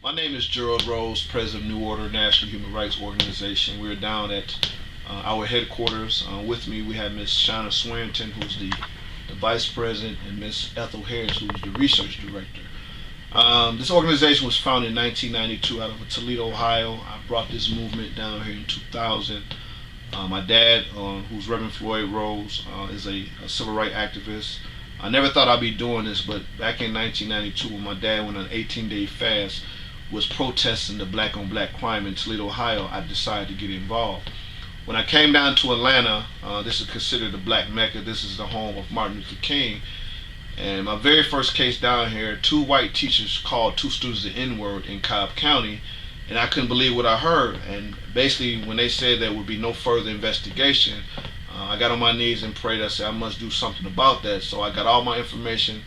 My name is Gerald Rose, President of New Order National Human Rights Organization. We're down at our headquarters. With me, we have Ms. Shauna Swearington, who's the Vice President, and Ms. Ethel Harris, who's the Research Director. This organization was founded in 1992 out of Toledo, Ohio. I brought this movement down here in 2000. My dad, who's Reverend Floyd Rose, is a civil rights activist. I never thought I'd be doing this, but back in 1992, when my dad went on an 18-day fast, was protesting the black-on-black crime in Toledo, Ohio, I decided to get involved. When I came down to Atlanta, this is considered the Black Mecca. This is the home of Martin Luther King. And my very first case down here, two white teachers called two students the N-word in Cobb County, and I couldn't believe what I heard. And basically, when they said there would be no further investigation, I got on my knees and prayed. I said I must do something about that. So I got all my information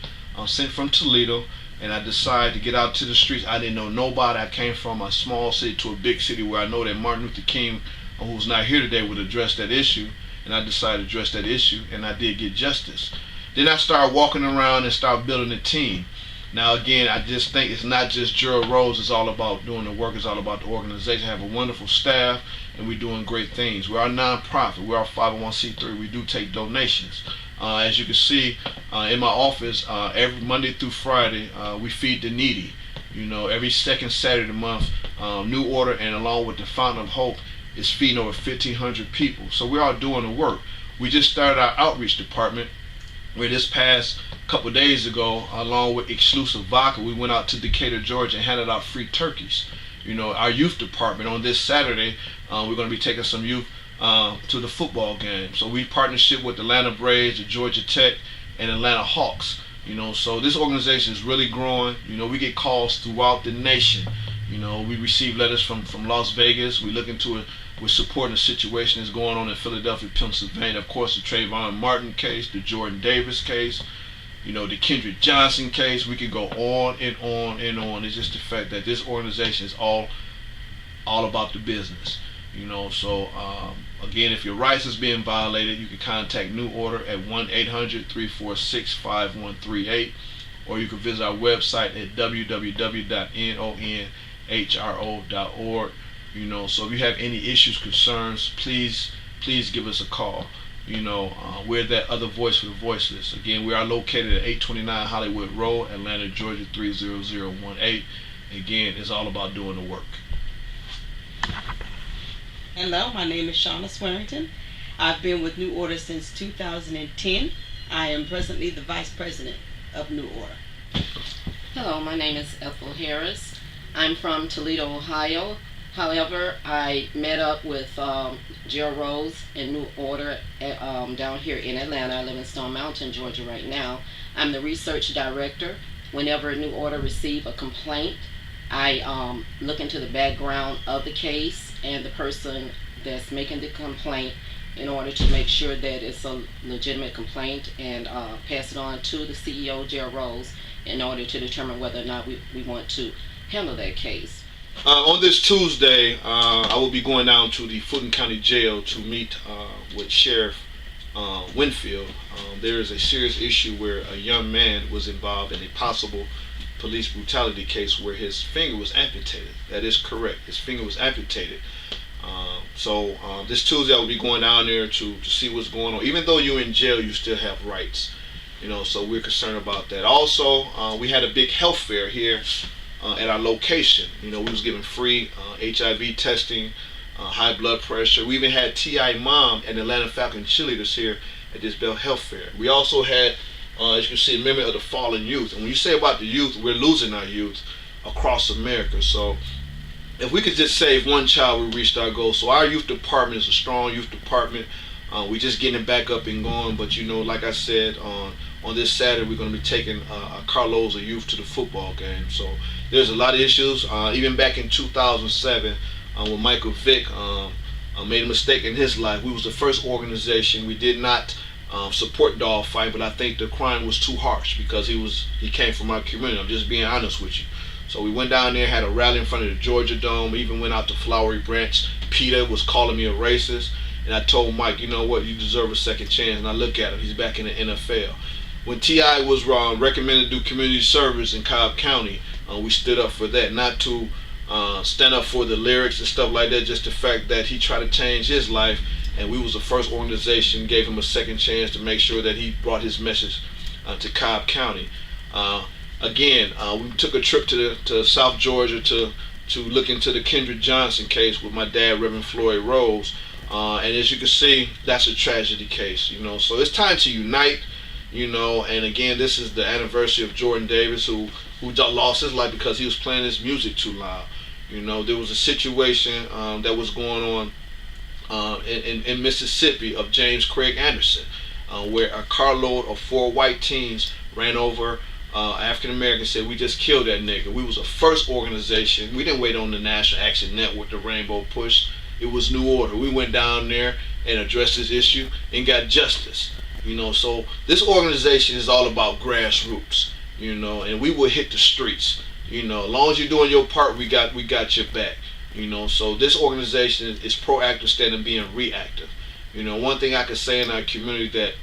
sent from Toledo, and I decided to get out to the streets. I didn't know nobody. I came from a small city to a big city where I know that Martin Luther King, who's not here today, would address that issue, and I decided to address that issue, and I did get justice. Then I started walking around and started building a team. Now again, I just think it's not just Gerald Rose. It's all about doing the work. It's all about the organization. I have a wonderful staff, and we're doing great things. We're a nonprofit. We're a 501c3. We do take donations. As you can see in my office, every Monday through Friday, we feed the needy. You know, every second Saturday of the month, New Order and along with the Fountain of Hope is feeding over 1,500 people. So we're all doing the work. We just started our outreach department, where this past couple of days ago, along with Exclusive Vodka, we went out to Decatur, Georgia, and handed out free turkeys. You know, our youth department on this Saturday, we're going to be taking some youth to the football game. So we partnership with Atlanta Braves, the Georgia Tech, and Atlanta Hawks. You know, so this organization is really growing. You know, we get calls throughout the nation. You know, we receive letters from Las Vegas. We look into it. We're supporting the situation that's going on in Philadelphia, Pennsylvania. Of course, the Trayvon Martin case, the Jordan Davis case, you know, the Kendrick Johnson case. We could go on and on and on. It's just the fact that this organization is all about the business. You know, so again, if your rights is being violated, you can contact New Order at 1-800-346-5138, or you can visit our website at www.nonhro.org. You know, so if you have any issues, concerns, please give us a call. You know, we're that other voice for the voiceless. Again, we are located at 829 Hollywood Road, Atlanta, Georgia 30018. Again, it's all about doing the work. Hello, my name is Shauna Swearington. I've been with New Order since 2010. I am presently the Vice President of New Order. Hello, my name is Ethel Harris. I'm from Toledo, Ohio. However, I met up with Gerald Rose and New Order down here in Atlanta. I live in Stone Mountain, Georgia right now. I'm the research director. Whenever New Order receive a complaint, I look into the background of the case and the person that's making the complaint in order to make sure that it's a legitimate complaint, and pass it on to the CEO, Gerald Rose, in order to determine whether or not we want to handle that case. On this Tuesday, I will be going down to the Fulton County Jail to meet with Sheriff Winfield. There is a serious issue where a young man was involved in a possible police brutality case where his finger was amputated. That is correct. His finger was amputated. So this Tuesday I will be going down there to see what's going on. Even though you're in jail, you still have rights. You know, so we're concerned about that. Also, we had a big health fair here at our location. You know, we was giving free HIV testing, high blood pressure. We even had T.I. Mom and Atlanta Falcon cheerleaders here at this Bell Health Fair. We also had, as you can see, a memory of the fallen youth. And when you say about the youth, we're losing our youth across America. So if we could just save one child, we reached our goal. So our youth department is a strong youth department. We're just getting it back up and going. But you know, like I said, on this Saturday, we're going to be taking carloads of youth to the football game. So there's a lot of issues. Even back in 2007, when Michael Vick made a mistake in his life, we was the first organization. We did not support dog fight, but I think the crime was too harsh because he came from our community. I'm just being honest with you. So we went down there, had a rally in front of the Georgia Dome. We even went out to Flowery Branch. Peter was calling me a racist, and I told Mike, you know what, you deserve a second chance. And I look at him, he's back in the NFL. When T.I. was recommended to do community service in Cobb County, we stood up for that, not to stand up for the lyrics and stuff like that. Just the fact that he tried to change his life, and we was the first organization, gave him a second chance to make sure that he brought his message to Cobb County. Again, we took a trip to South Georgia to look into the Kendrick Johnson case with my dad, Reverend Floyd Rose. And as you can see, that's a tragedy case, So it's time to unite, And again, this is the anniversary of Jordan Davis, who lost his life because he was playing his music too loud. There was a situation that was going on in Mississippi of James Craig Anderson, where a carload of 4 white teens ran over African Americans. Said, we just killed that nigga. We was the first organization. We didn't wait on the National Action Network, the Rainbow Push. It was New Order. We went down there and addressed this issue and got justice. So this organization is all about grassroots. And we will hit the streets. As long as you're doing your part, we got your back. So this organization is proactive instead of being reactive. One thing I can say in our community, that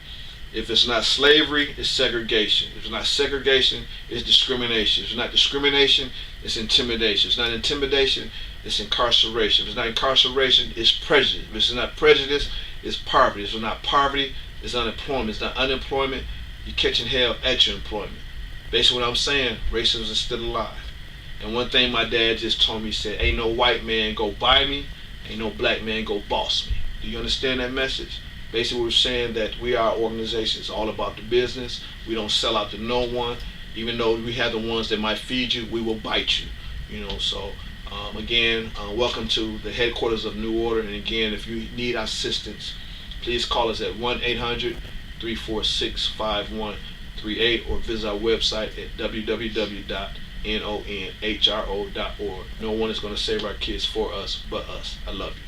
if it's not slavery, it's segregation. If it's not segregation, it's discrimination. If it's not discrimination, it's intimidation. If it's not intimidation, it's incarceration. If it's not incarceration, it's prejudice. If it's not prejudice, it's poverty. If it's not poverty, it's unemployment. If it's not unemployment, you're catching hell at your employment. Basically what I'm saying, racism is still alive. And one thing my dad just told me, he said, ain't no white man go buy me, ain't no black man go boss me. Do you understand that message? Basically we're saying that we are organizations all about the business. We don't sell out to no one. Even though we have the ones that might feed you, we will bite you. So again, welcome to the headquarters of New Order. And again, if you need assistance, please call us at 1-800-346-5138 or visit our website at www.nonhro.org. No one is going to save our kids for us but us. I love you.